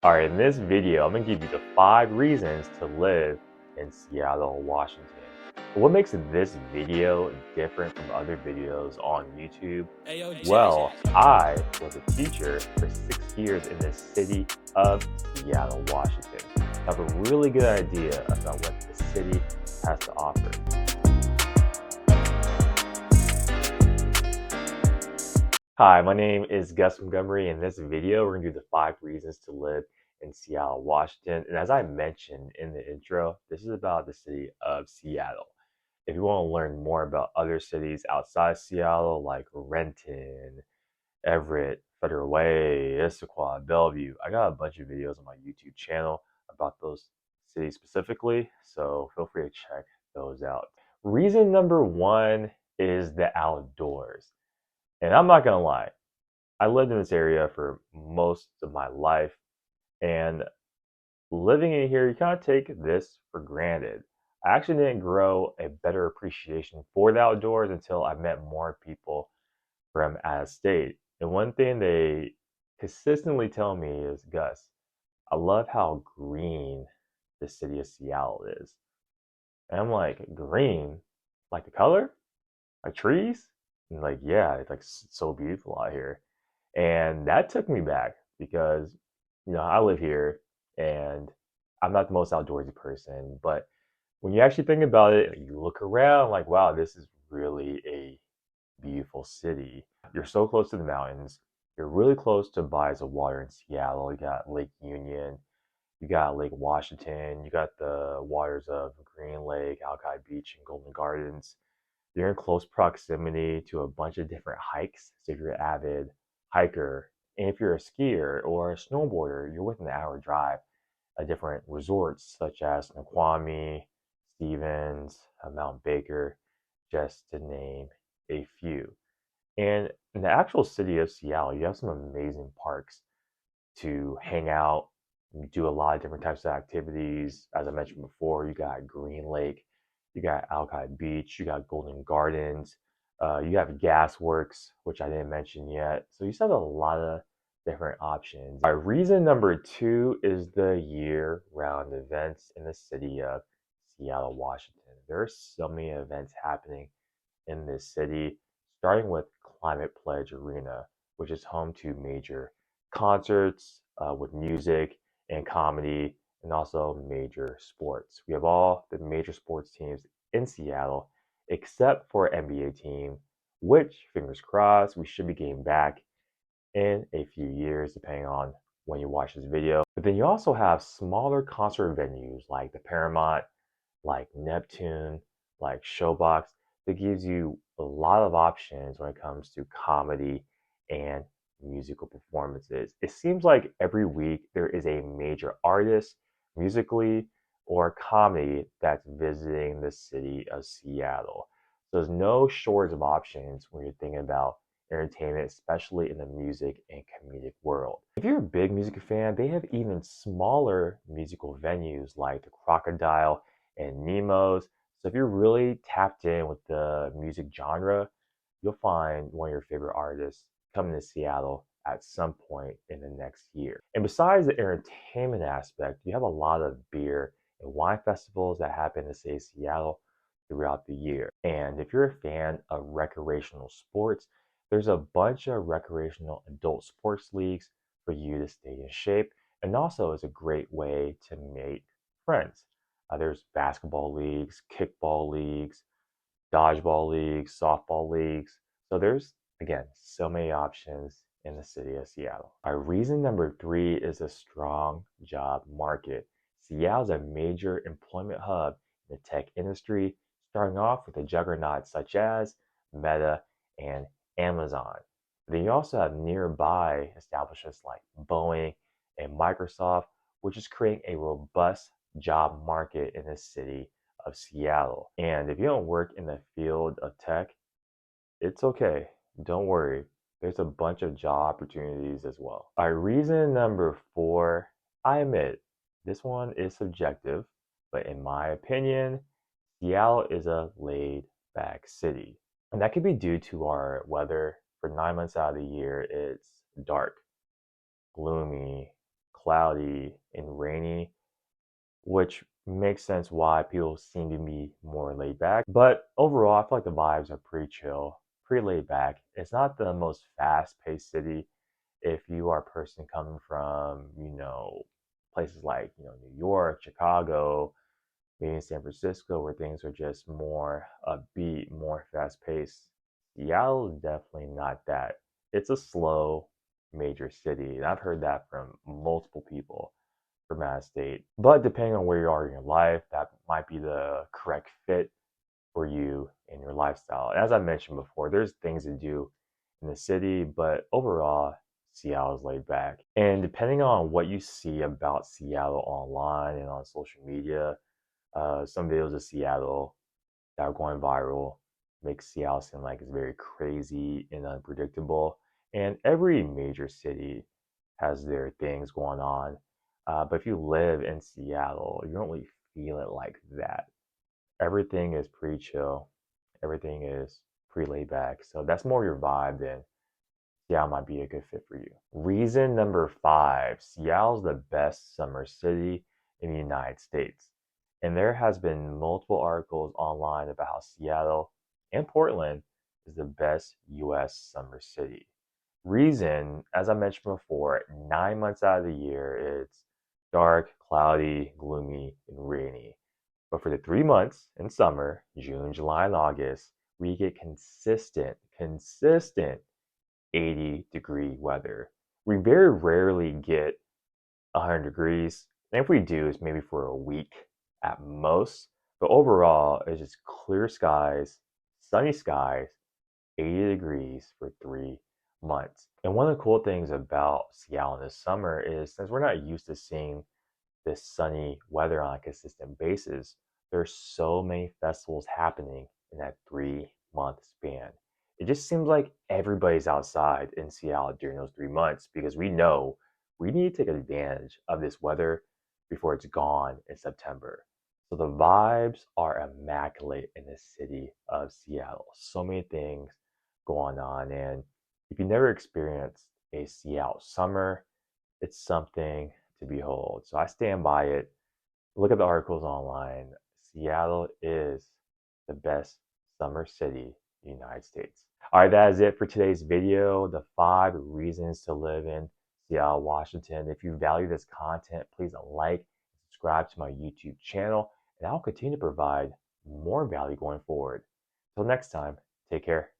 Alright, in this video, I'm going to give you the 5 reasons to live in Seattle, Washington. But what makes this video different from other videos on YouTube? Well, I was a teacher for 6 years in the city of Seattle, Washington. I have a really good idea about what the city has to offer. Hi, my name is Gus Montgomery. In this video, we're going to do the 5 reasons to live in Seattle, Washington. And as I mentioned in the intro, this is about the city of Seattle. If you want to learn more about other cities outside Seattle, like Renton, Everett, Federal Way, Issaquah, Bellevue, I got a bunch of videos on my YouTube channel about those cities specifically, so feel free to check those out. Reason number 1 is the outdoors. And I'm not gonna lie, I lived in this area for most of my life, and living in here, you kind of take this for granted. I actually didn't grow a better appreciation for the outdoors until I met more people from out of state. And one thing they consistently tell me is, Gus, I love how green the city of Seattle is. And I'm like, green? Like the color? Like trees? And like, yeah, it's like so beautiful out here. And that took me back because, I live here and I'm not the most outdoorsy person, but when you actually think about it, you look around like, wow, this is really a beautiful city. You're so close to the mountains. You're really close to bodies of water in Seattle. You got Lake Union, you got Lake Washington, you got the waters of Green Lake, Alki Beach, and Golden Gardens. You're in close proximity to a bunch of different hikes. So if you're an avid hiker, and if you're a skier or a snowboarder, you're within an hour drive of different resorts such as Snoqualmie, Stevens, Mount Baker, just to name a few. And in the actual city of Seattle, you have some amazing parks to hang out. You do a lot of different types of activities. As I mentioned before, you got Green Lake, you got Alki Beach, you got Golden Gardens, you have Gas Works, which I didn't mention yet. So you still have a lot of different options. All right, reason number 2 is the year-round events in the city of Seattle, Washington. There are so many events happening in this city, starting with Climate Pledge Arena, which is home to major concerts with music and comedy, and also major sports. We have all the major sports teams in Seattle, except for NBA team, which, fingers crossed, we should be getting back in a few years, depending on when you watch this video. But then you also have smaller concert venues like the Paramount, like Neptune, like Showbox, that gives you a lot of options when it comes to comedy and musical performances. It seems like every week there is a major artist, musically or comedy, that's visiting the city of Seattle. So there's no shortage of options when you're thinking about entertainment, especially in the music and comedic world. If you're a big music fan, they have even smaller musical venues like the Crocodile and Nemo's. So if you're really tapped in with the music genre, you'll find one of your favorite artists coming to Seattle at some point in the next year. And besides the entertainment aspect, you have a lot of beer and wine festivals that happen in the city of Seattle throughout the year. And if you're a fan of recreational sports, there's a bunch of recreational adult sports leagues for you to stay in shape. And also is a great way to make friends. There's basketball leagues, kickball leagues, dodgeball leagues, softball leagues. So there's, again, so many options in the city of Seattle. Our reason number 3 is a strong job market. Seattle is a major employment hub in the tech industry, starting off with the juggernauts such as Meta and Amazon. Then you also have nearby establishments like Boeing and Microsoft, which is creating a robust job market in the city of Seattle. And if you don't work in the field of tech, it's okay. Don't worry. There's a bunch of job opportunities as well. All right, reason number 4, I admit this one is subjective, but in my opinion, Seattle is a laid back city. And that could be due to our weather. For 9 months out of the year, it's dark, gloomy, cloudy and rainy, which makes sense why people seem to be more laid back. But overall, I feel like the vibes are pretty chill, pretty laid back. It's not the most fast-paced city. If you are a person coming from, places like, New York, Chicago, maybe in San Francisco, where things are just more upbeat, more fast-paced, Seattle is definitely not that. It's a slow major city, and I've heard that from multiple people from out of state. But depending on where you are in your life, that might be the correct fit for you and your lifestyle. And as I mentioned before, there's things to do in the city, but overall, Seattle is laid back. And depending on what you see about Seattle online and on social media, some videos of Seattle that are going viral make Seattle seem like it's very crazy and unpredictable. And every major city has their things going on. But if you live in Seattle, you don't really feel it like that. Everything is pretty chill. Everything is pretty laid back. So that's more your vibe than Seattle might be a good fit for you. Reason number 5, Seattle's the best summer city in the United States. And there has been multiple articles online about how Seattle and Portland is the best US summer city. Reason, as I mentioned before, 9 months out of the year, it's dark, cloudy, gloomy, and rainy. But for the 3 months in summer, June, July, and August, we get consistent 80-degree weather. We very rarely get 100 degrees. And if we do, it's maybe for a week at most. But overall, it's just clear skies, sunny skies, 80 degrees for 3 months. And one of the cool things about Seattle in the summer is since we're not used to seeing this sunny weather on a consistent basis, there's so many festivals happening in that 3 month span. It just seems like everybody's outside in Seattle during those 3 months because we know we need to take advantage of this weather before it's gone in September. So the vibes are immaculate in the city of Seattle. So many things going on. And if you never experienced a Seattle summer, it's something to behold. So I stand by it. Look at the articles online. Seattle is the best summer city in the United States. All right, that is it for today's video. The 5 reasons to live in Seattle, Washington. If you value this content, please like, subscribe to my YouTube channel, and I'll continue to provide more value going forward. Until next time, take care.